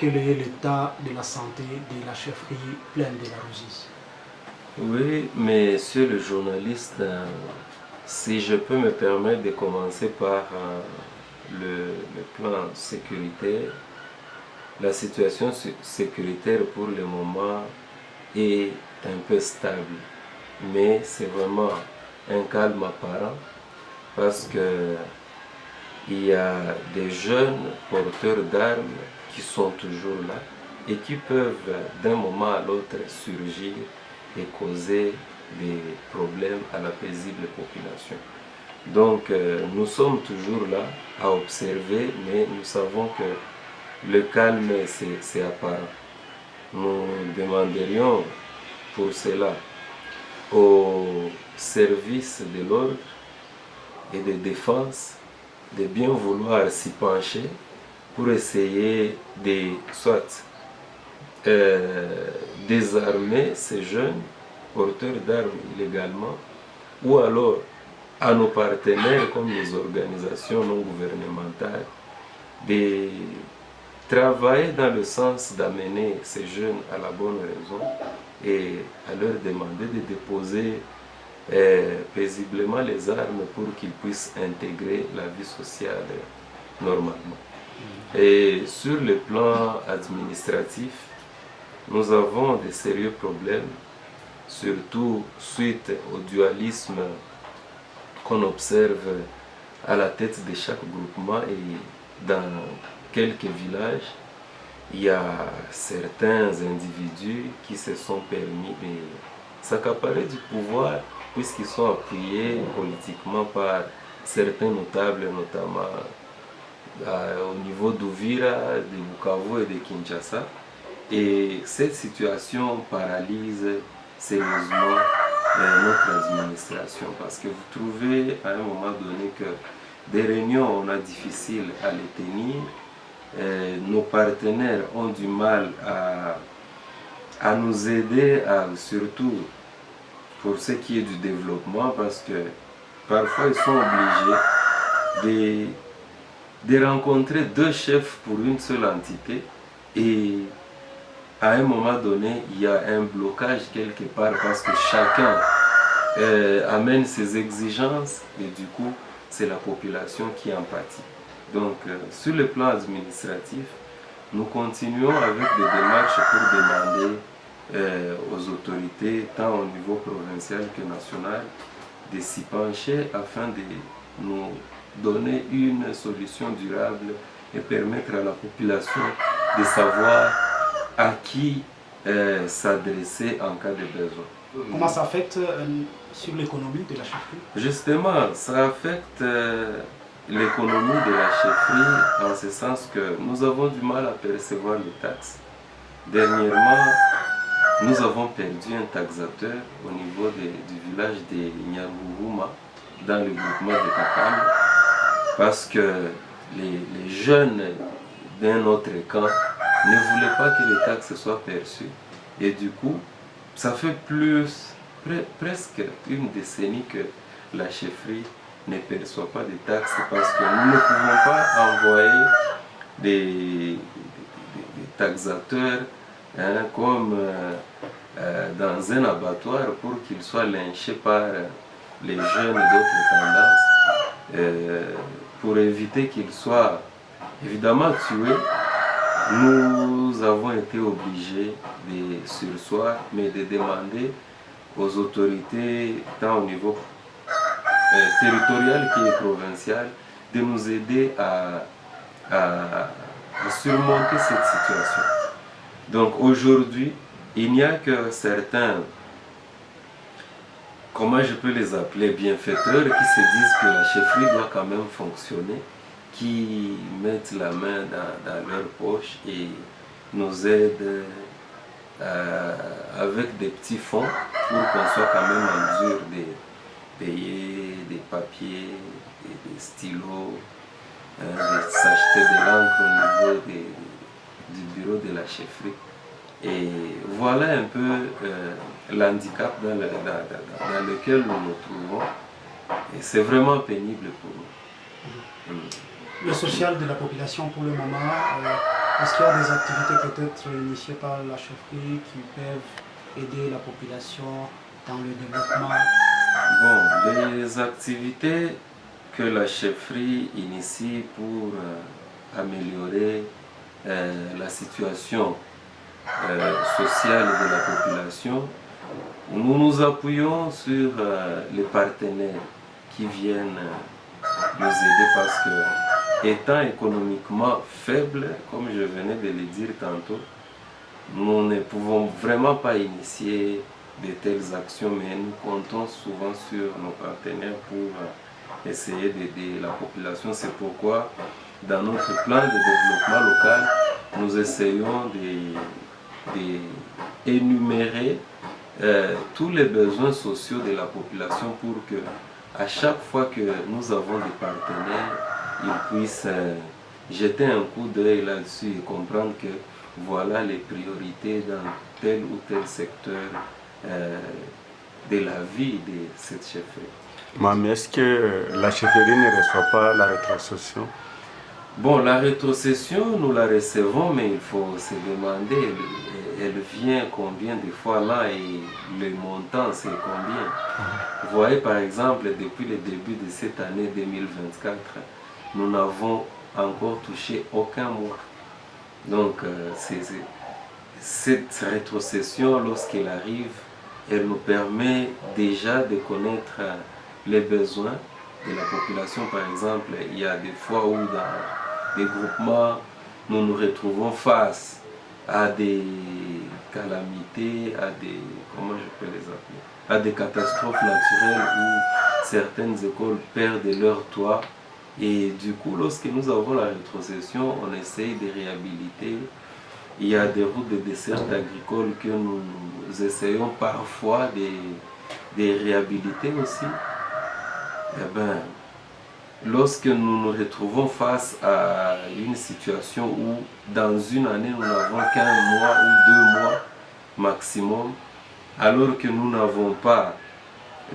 quel est l'état de la santé de la chefferie Plaine de la Ruzizi? Oui, mais monsieur le journaliste, si je peux me permettre de commencer par le plan sécuritaire, la situation sécuritaire pour le moment est un peu stable, mais c'est vraiment un calme apparent parce que il y a des jeunes porteurs d'armes qui sont toujours là et qui peuvent d'un moment à l'autre surgir et causer des problèmes à la paisible population. Donc nous sommes toujours là à observer, mais nous savons que le calme c'est apparent. Nous demanderions pour cela aux services de l'ordre et de défense de bien vouloir s'y pencher pour essayer de soit désarmer ces jeunes porteurs d'armes illégalement, ou alors à nos partenaires comme les organisations non gouvernementales de travailler dans le sens d'amener ces jeunes à la bonne raison et à leur demander de déposer paisiblement les armes pour qu'ils puissent intégrer la vie sociale normalement. Et sur le plan administratif, nous avons de sérieux problèmes, surtout suite au dualisme qu'on observe à la tête de chaque groupement, et dans quelques villages, il y a certains individus qui se sont permis de s'accaparer du pouvoir puisqu'ils sont appuyés politiquement par certains notables, notamment au niveau d'Uvira, de Bukavu et de Kinshasa. Et cette situation paralyse sérieusement notre administration, parce que vous trouvez à un moment donné que des réunions, on a difficile à les tenir. Nos partenaires ont du mal à nous aider, surtout pour ce qui est du développement, parce que parfois ils sont obligés de rencontrer deux chefs pour une seule entité, et à un moment donné il y a un blocage quelque part parce que chacun amène ses exigences, et du coup c'est la population qui en pâtit. Donc sur le plan administratif, nous continuons avec des démarches pour demander aux autorités, tant au niveau provincial que national, de s'y pencher afin de nous donner une solution durable et permettre à la population de savoir à qui s'adresser en cas de besoin. Comment ça affecte sur l'économie de la chefferie? Justement, ça affecte l'économie de la chefferie en ce sens que nous avons du mal à percevoir les taxes. Dernièrement, nous avons perdu un taxateur au niveau du village de Nyaruruma, dans le groupement de Kakam, parce que les jeunes d'un autre camp ne voulaient pas que les taxes soient perçues. Et du coup, ça fait presque une décennie que la chefferie ne perçoit pas de taxes, parce que nous ne pouvons pas envoyer des taxateurs comme dans un abattoir pour qu'ils soient lynchés par les jeunes d'autres tendances, pour éviter qu'ils soient évidemment tués. Nous avons été obligés de surseoir, mais de demander aux autorités, tant au niveau territorial qui est provincial, de nous aider à surmonter cette situation. Donc aujourd'hui, il n'y a que certains, comment je peux les appeler, bienfaiteurs, qui se disent que la chefferie doit quand même fonctionner, qui mettent la main dans leur poche et nous aident avec des petits fonds pour qu'on soit quand même en mesure de payer des papiers, des stylos, de s'acheter de l'encre au niveau du bureau de la chefferie. Et voilà un peu l'handicap dans lequel nous nous trouvons. Et c'est vraiment pénible pour nous. Le social de la population pour le moment, Est-ce qu'il y a des activités peut-être initiées par la chefferie qui peuvent aider la population dans le développement? Bon, les activités que la chefferie initie pour améliorer la situation sociale de la population, nous nous appuyons sur les partenaires qui viennent nous aider parce que, étant économiquement faibles, comme je venais de le dire tantôt, nous ne pouvons vraiment pas initier de telles actions, mais nous comptons souvent sur nos partenaires pour essayer d'aider la population. C'est pourquoi, dans notre plan de développement local, nous essayons d'énumérer tous les besoins sociaux de la population pour que, à chaque fois que nous avons des partenaires, ils puissent jeter un coup d'œil là-dessus et comprendre que voilà les priorités dans tel ou tel secteur de la vie de cette chefferie. Mais est-ce que la chefferie ne reçoit pas la rétrocession? Bon, la rétrocession, nous la recevons, mais il faut se demander, elle vient combien de fois là et le montant, c'est combien? Vous voyez, par exemple, depuis le début de cette année 2024, nous n'avons encore touché aucun mois. Donc, cette rétrocession, lorsqu'elle arrive, elle nous permet déjà de connaître les besoins de la population. Par exemple, il y a des fois où dans des groupements, nous nous retrouvons face à des calamités, à des, comment je peux les appeler, à des catastrophes naturelles où certaines écoles perdent leur toit. Et du coup, lorsque nous avons la rétrocession, on essaye de réhabiliter. Il y a des routes de dessert agricoles que nous essayons parfois de réhabiliter aussi. Eh bien, lorsque nous nous retrouvons face à une situation où dans une année nous n'avons qu'un mois ou 2 mois maximum, alors que nous n'avons pas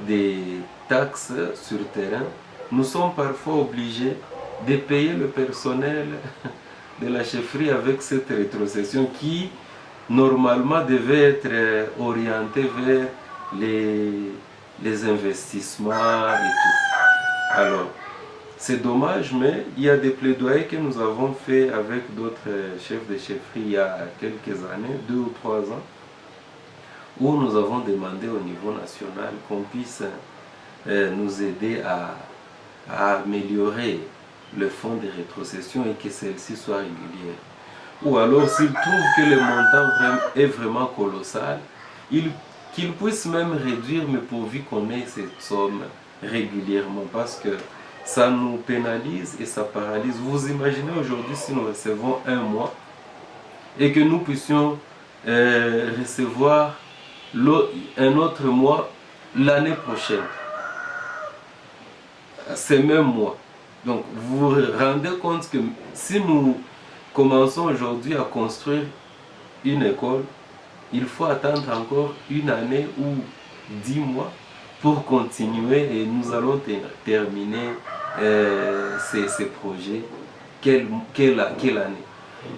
des taxes sur terrain, nous sommes parfois obligés de payer le personnel de la chefferie avec cette rétrocession qui normalement devait être orientée vers les investissements et tout. Alors, c'est dommage, mais il y a des plaidoyers que nous avons fait avec d'autres chefs de chefferie il y a quelques années, 2 ou 3 ans, où nous avons demandé au niveau national qu'on puisse nous aider à améliorer le fonds de rétrocession et que celle-ci soit régulière. Ou alors, s'ils trouvent que le montant est vraiment colossal, qu'ils puissent même réduire, mais pourvu qu'on ait cette somme régulièrement, parce que ça nous pénalise et ça paralyse. Vous imaginez aujourd'hui si nous recevons un mois et que nous puissions recevoir un autre mois l'année prochaine, ces mêmes mois. Donc vous vous rendez compte que si nous commençons aujourd'hui à construire une école, il faut attendre encore une année ou 10 mois pour continuer et nous allons terminer ces projets quelle année.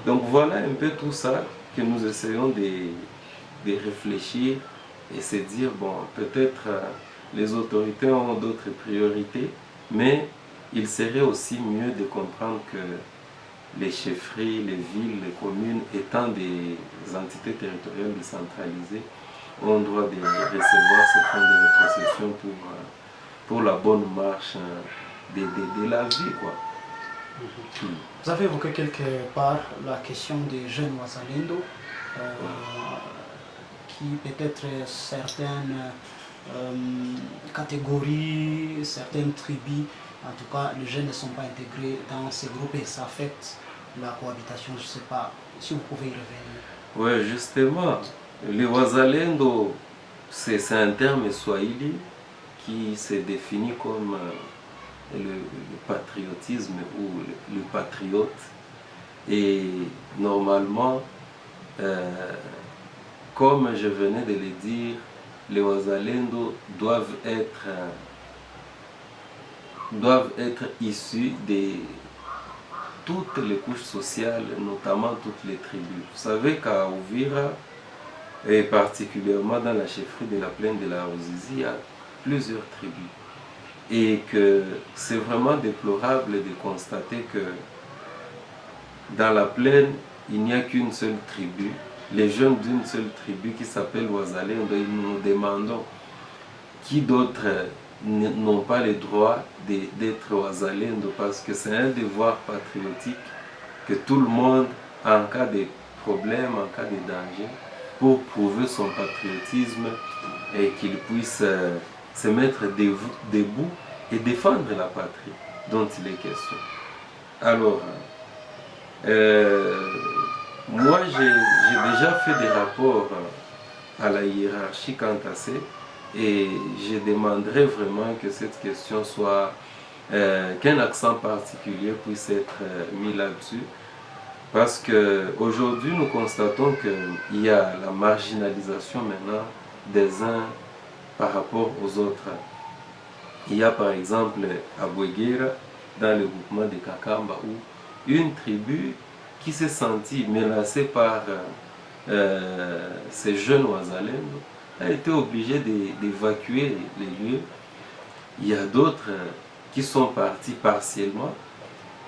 Donc voilà un peu tout ça que nous essayons de réfléchir et se dire, bon, peut-être les autorités ont d'autres priorités, mais il serait aussi mieux de comprendre que les chefferies, les villes, les communes, étant des entités territoriales décentralisées, ont droit de recevoir ce fonds de rétrocession pour la bonne marche de la vie, quoi. Vous avez évoqué quelque part la question des jeunes Wazalendo, qui peut-être certaines catégories, certaines tribus, en tout cas les jeunes ne sont pas intégrés dans ces groupes et ça affecte la cohabitation. Je ne sais pas si vous pouvez y revenir. Oui, justement, les Wazalendo, c'est un terme swahili qui se définit comme le patriotisme ou le patriote. Et normalement, comme je venais de le dire, les Wazalendo doivent être issus toutes les couches sociales, notamment toutes les tribus. Vous savez qu'à Uvira, et particulièrement dans la chefferie de la plaine de la Ruzizi, il y a plusieurs tribus. Et que c'est vraiment déplorable de constater que dans la plaine, il n'y a qu'une seule tribu, les jeunes d'une seule tribu qui s'appelle Wazalendo. Et nous nous demandons qui d'autres n'ont pas le droit d'être Wazalendo, parce que c'est un devoir patriotique que tout le monde, en cas de problème, en cas de danger, pour prouver son patriotisme et qu'il puisse se mettre debout et défendre la patrie dont il est question. Alors, moi j'ai déjà fait des rapports à la hiérarchie quant à ça, et je demanderais vraiment que cette question soit, qu'un accent particulier puisse être mis là-dessus. Parce qu'aujourd'hui, nous constatons qu'il y a la marginalisation maintenant des uns par rapport aux autres. Il y a par exemple à Bouéguera, dans le groupement de Kakamba, où une tribu qui s'est sentie menacée par ces jeunes Wazalendo a été obligée d'évacuer les lieux. Il y a d'autres qui sont partis partiellement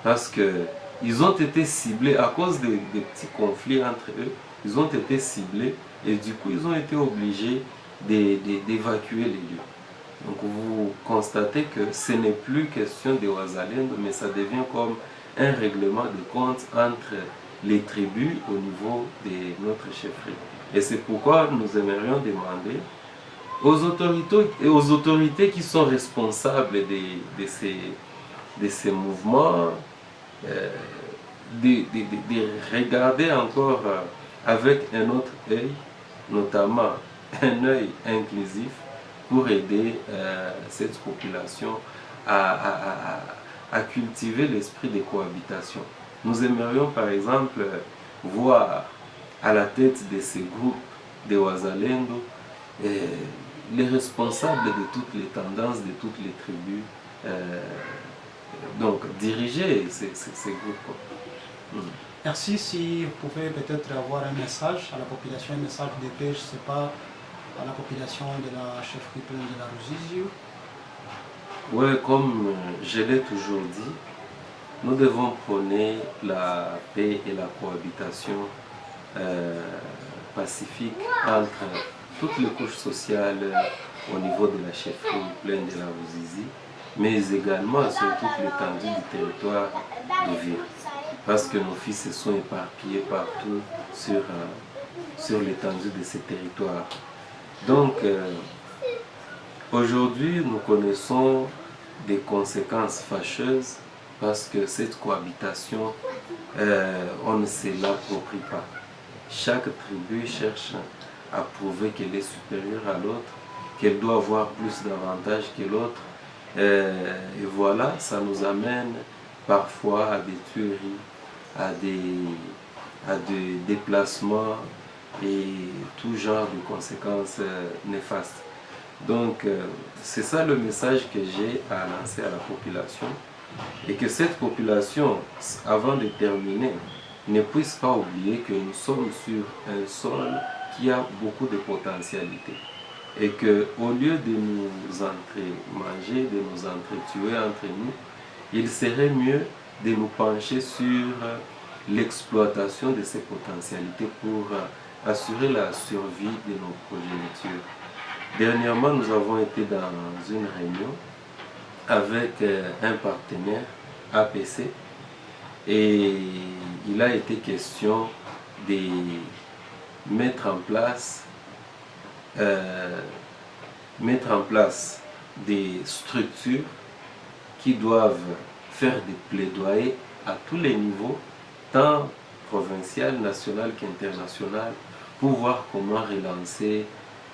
parce qu'ils ont été ciblés à cause des petits conflits entre eux. Ils ont été ciblés et du coup ils ont été obligés d'évacuer les lieux. Donc vous constatez que ce n'est plus question de Wazalendo, mais ça devient comme un règlement de compte entre les tribus au niveau de notre chefferie. Et c'est pourquoi nous aimerions demander aux autorités qui sont responsables de ces mouvements de regarder encore avec un autre œil, notamment un œil inclusif, pour aider cette population à cultiver l'esprit de cohabitation. Nous aimerions par exemple voir à la tête de ces groupes de Wazalendo les responsables de toutes les tendances, de toutes les tribus, donc diriger ces groupes. Merci. Si vous pouvez peut-être avoir un message à la population, un message de paix, je ne sais pas, à la population de la chefferie plaine de la Ruzizi. Oui, comme je l'ai toujours dit, nous devons prôner la paix et la cohabitation pacifique entre toutes les couches sociales au niveau de la chefferie plaine de la Ruzizi, mais également sur toute l'étendue du territoire d'Uvira, parce que nos fils se sont éparpillés partout sur l'étendue de ces territoires. Donc, aujourd'hui, nous connaissons des conséquences fâcheuses parce que cette cohabitation, on ne se l'approprie pas. Chaque tribu cherche à prouver qu'elle est supérieure à l'autre, qu'elle doit avoir plus d'avantages que l'autre. Et voilà, ça nous amène parfois à des tueries, à des déplacements et tout genre de conséquences néfastes. Donc, c'est ça le message que j'ai à lancer à la population. Et que cette population, avant de terminer, ne puisse pas oublier que nous sommes sur un sol qui a beaucoup de potentialités. Et qu'au lieu de nous manger, de nous entretuer entre nous, il serait mieux de nous pencher sur l'exploitation de ces potentialités pour assurer la survie de nos progénitures. Dernièrement, nous avons été dans une réunion avec un partenaire APC et il a été question de mettre en place des structures qui doivent faire des plaidoyers à tous les niveaux, tant provincial, national qu'international, pour voir comment relancer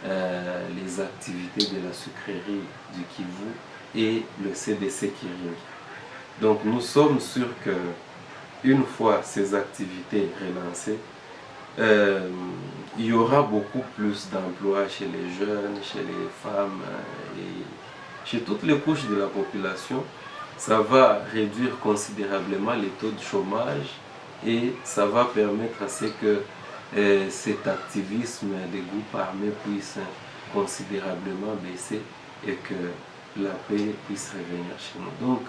les activités de la sucrerie du Kivu et le CDC Kiring. Donc nous sommes sûrs que une fois ces activités relancées, il y aura beaucoup plus d'emplois chez les jeunes, chez les femmes et chez toutes les couches de la population, ça va réduire considérablement les taux de chômage et ça va permettre à ce que cet activisme des groupes armés puisse considérablement baisser et que la paix puisse revenir chez nous. Donc,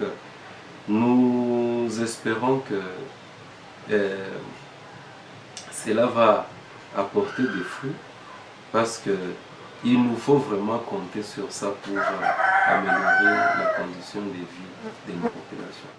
nous espérons que cela va apporter des fruits parce qu'il nous faut vraiment compter sur ça pour améliorer la condition de vie de nos populations.